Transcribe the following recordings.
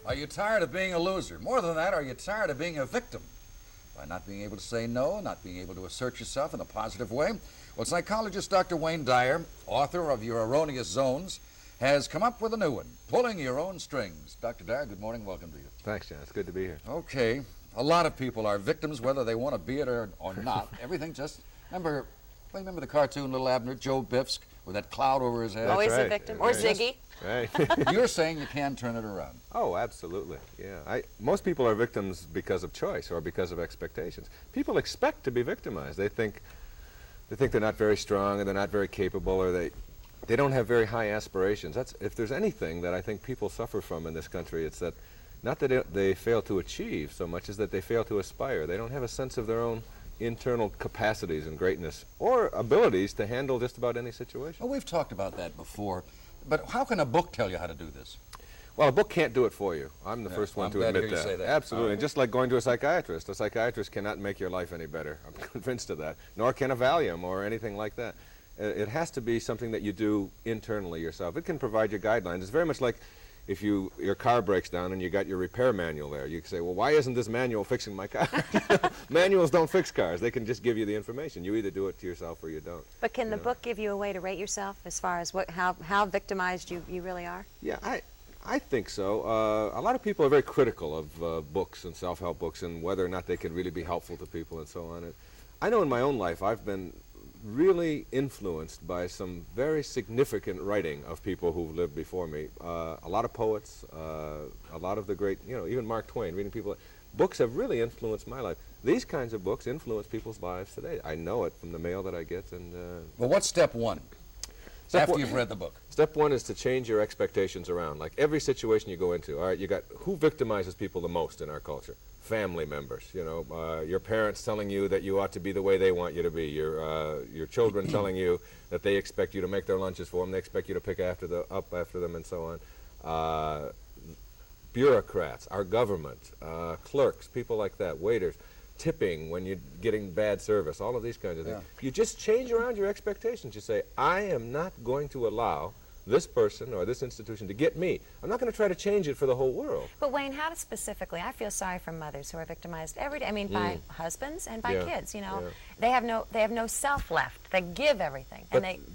Are you tired of being a loser? More than that, are you tired of being a victim? By not being able to say no, not being able to assert yourself in a positive way? Well, psychologist Dr. Wayne Dyer, author of Your Erroneous Zones, has come up with a new one, Pulling Your Own Strings. Dr. Dyer, good morning. Welcome to you. Thanks, John. It's good to be here. Okay. A lot of people are victims, whether they want to be it or not. Everything just... Remember the cartoon, Little Abner, Joe Biff's, with that cloud over his head? Always right. a victim. Right. Or Ziggy. Right. You're saying you can turn it around. Oh, absolutely. Yeah. Most people are victims because of choice or because of expectations. People expect to be victimized. They think they're not very strong, or they're not very capable, or they don't have very high aspirations. If there's anything that I think people suffer from in this country, it's that not that they fail to achieve so much as that they fail to aspire. They don't have a sense of their own internal capacities and greatness or abilities to handle just about any situation. Well, we've talked about that before, but how can a book tell you how to do this? Well, a book can't do it for you. I'm the first one to admit that. Absolutely. Just like going to a psychiatrist cannot make your life any better. I'm convinced of that. Nor can a Valium or anything like that. It has to be something that you do internally yourself. It can provide you guidelines. It's very much like if your car breaks down and you got your repair manual there. You can say, well, why isn't this manual fixing my car? Manuals don't fix cars. They can just give you the information. You either do it to yourself or you don't. But can the book give you a way to rate yourself as far as how victimized you really are? Yeah, I think so. A lot of people are very critical of books and self-help books and whether or not they can really be helpful to people and so on. And I know in my own life I've been really influenced by some very significant writing of people who've lived before me. A lot of poets, a lot of the great, even Mark Twain, reading people. Books have really influenced my life. These kinds of books influence people's lives today. I know it from the mail that I get. And well, what's step one? After you've read the book. Step one is to change your expectations around. Like every situation you go into, all right, you got who victimizes people the most in our culture? Family members, your parents telling you that you ought to be the way they want you to be, your children telling you that they expect you to make their lunches for them, they expect you to pick up after them, and so on. Bureaucrats, our government, clerks, people like that, waiters, tipping when you're getting bad service, all of these kinds of things. Yeah. You just change around your expectations. You say, I am not going to allow this person or this institution to get me. I'm not going to try to change it for the whole world. But Wayne, how specifically, I feel sorry for mothers who are victimized every day. I mean, by husbands and by kids. They have no self left. They give everything,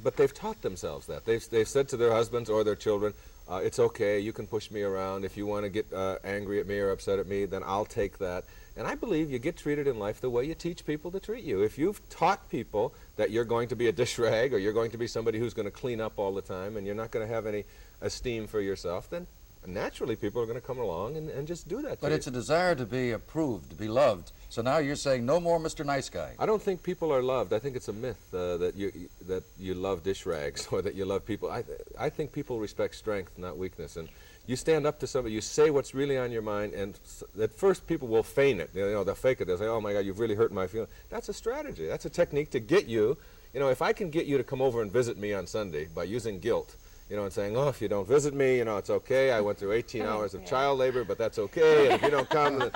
but they've taught themselves that. They've said to their husbands or their children, it's okay. You can push me around. If you want to get angry at me or upset at me, then I'll take that. And I believe you get treated in life the way you teach people to treat you. If you've taught people that you're going to be a dish rag or you're going to be somebody who's going to clean up all the time and you're not going to have any esteem for yourself, then naturally people are going to come along and just do that to you. But it's a desire to be approved, to be loved. So now you're saying no more Mr. Nice Guy. I don't think people are loved. I think it's a myth that you love dish rags or that you love people. I think people respect strength, not weakness. And you stand up to somebody, you say what's really on your mind, and at first people will feign it. They'll fake it. They'll say, oh my God, you've really hurt my feelings. That's a strategy. That's a technique to get you. If I can get you to come over and visit me on Sunday by using guilt, and saying, oh, if you don't visit me, it's okay. I went through 18 hours of child labor, but that's okay. And if you don't come, then,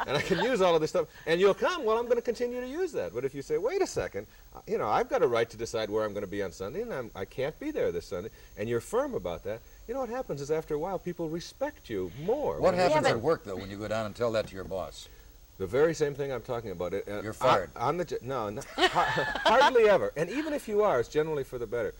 and I can use all of this stuff, and you'll come, well, I'm going to continue to use that. But if you say, wait a second, I've got a right to decide where I'm going to be on Sunday, and I can't be there this Sunday, and you're firm about that, what happens is after a while, people respect you more. What happens at work, though, when you go down and tell that to your boss? The very same thing I'm talking about. You're fired. No, hardly ever. And even if you are, it's generally for the better.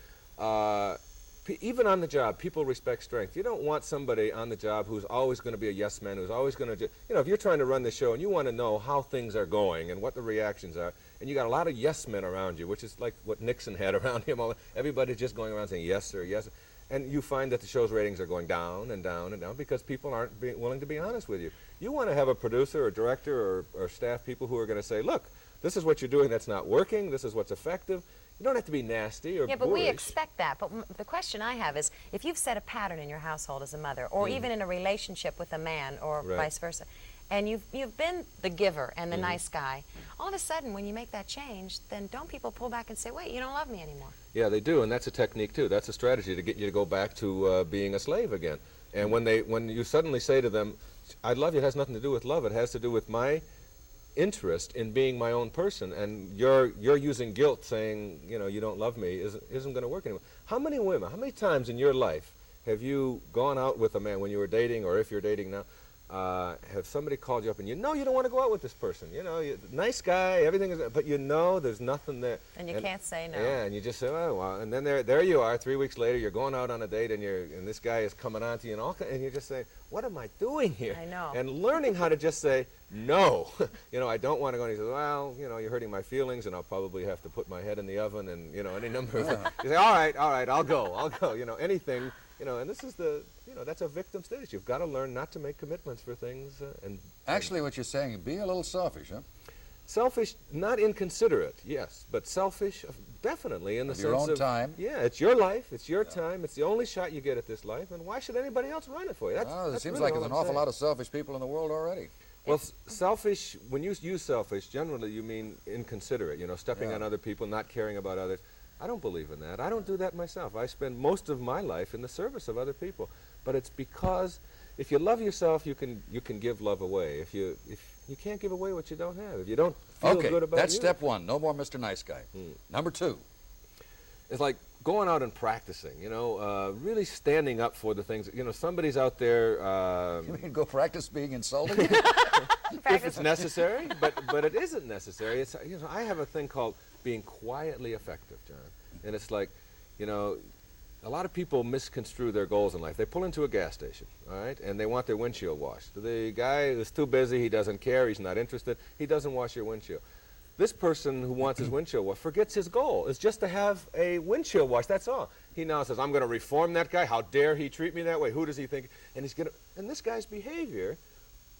Even on the job, people respect strength. You don't want somebody on the job who's always going to be a yes man, who's always going to, if you're trying to run the show and you want to know how things are going and what the reactions are, and you got a lot of yes men around you, which is like what Nixon had around him. Everybody's just going around saying yes sir, yes. And you find that the show's ratings are going down and down and down because people aren't willing to be honest with you. You want to have a producer or director or staff people who are going to say, look, this is what you're doing that's not working, this is what's effective. You don't have to be nasty or Yeah, but boorish. we expect that. But the question I have is, if you've set a pattern in your household as a mother, or even in a relationship with a man, or vice versa, and you've been the giver and the nice guy, all of a sudden when you make that change, then don't people pull back and say, wait, you don't love me anymore? Yeah, they do, and that's a technique too. That's a strategy to get you to go back to being a slave again. And when you suddenly say to them, I love you, it has nothing to do with love, it has to do with my interest in being my own person, and you're using guilt saying, you don't love me, isn't going to work anymore. How many women, how many times in your life have you gone out with a man when you were dating, or if you're dating now, have somebody called you up and you know you don't want to go out with this person? You know, nice guy, everything is, but you know there's nothing there. And you can't say no. Yeah, and you just say, oh, well, and then there you are, 3 weeks later, you're going out on a date, and this guy is coming on to you, and you're just saying, what am I doing here? I know. And learning how to just say, no, you know, I don't want to go. And he says, well, you know, you're hurting my feelings, and I'll probably have to put my head in the oven, and, you know, any number of things. You say, all right, I'll go, you know, anything. You know, and this is that's a victim status. You've got to learn not to make commitments for things. Actually, what you're saying, be a little selfish, huh? Selfish, not inconsiderate, yes, but selfish, definitely in the sense of your own time. Yeah, it's your life, it's your time, it's the only shot you get at this life, and why should anybody else run it for you? It seems really like all there's an I'm awful saying. lot of selfish people in the world already. Well, selfish, when you use selfish, generally you mean inconsiderate, you know, stepping on other people, not caring about others. I don't believe in that. I don't do that myself. I spend most of my life in the service of other people. But it's because if you love yourself, you can give love away. If you can't give away what you don't have, if you don't feel good about that's you. step one. No more Mr. Nice Guy. Number two. It's like going out and practicing, you know, really standing up for the things. You know, somebody's out there. You mean go practice being insulted? If it's necessary, but it isn't necessary. It's, you know, I have a thing called being quietly effective, John. And it's like, you know, a lot of people misconstrue their goals in life. They pull into a gas station, all right, and they want their windshield washed. The guy is too busy, he doesn't care, he's not interested, he doesn't wash your windshield. This person who wants his windshield washed forgets his goal. It's just to have a windshield washed, that's all. He now says, I'm going to reform that guy. How dare he treat me that way? Who does he think? And and this guy's behavior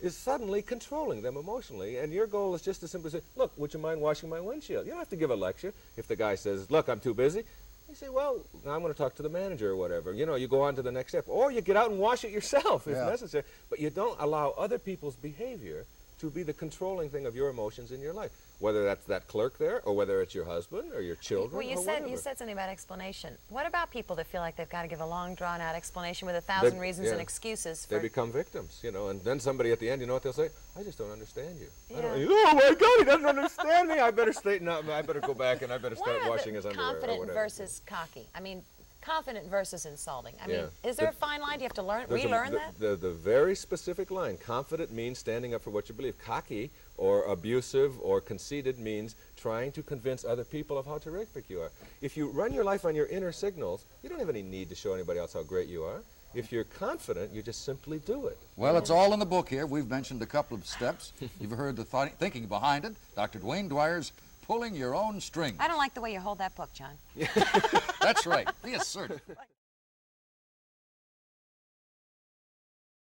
is suddenly controlling them emotionally, and your goal is just to simply say, look, would you mind washing my windshield? You don't have to give a lecture. If the guy says, look, I'm too busy, you say, well, now I'm going to talk to the manager or whatever. You know, you go on to the next step. Or you get out and wash it yourself if necessary. But you don't allow other people's behavior to be the controlling thing of your emotions in your life, whether that's that clerk there or whether it's your husband or your children. Well, you said something about explanation. What about people that feel like they've got to give a long, drawn-out explanation with 1,000 reasons and excuses? They become victims, you know, and then somebody at the end, you know what they'll say? I just don't understand you. Yeah. Oh my God, he doesn't understand me. I better straighten up. I better go back and I better start washing his underwear or confident whatever. versus cocky. I mean, confident versus insulting. I mean, is there a fine line? Do you have to relearn that? The very specific line. Confident means standing up for what you believe. Cocky or abusive or conceited means trying to convince other people of how terrific you are. If you run your life on your inner signals, you don't have any need to show anybody else how great you are. If you're confident, you just simply do it. Well, it's all in the book here. We've mentioned a couple of steps. You've heard the thinking behind it. Dr. Dwayne Dyer's Pulling Your Own Strings. I don't like the way you hold that book, John. That's right. Be assertive.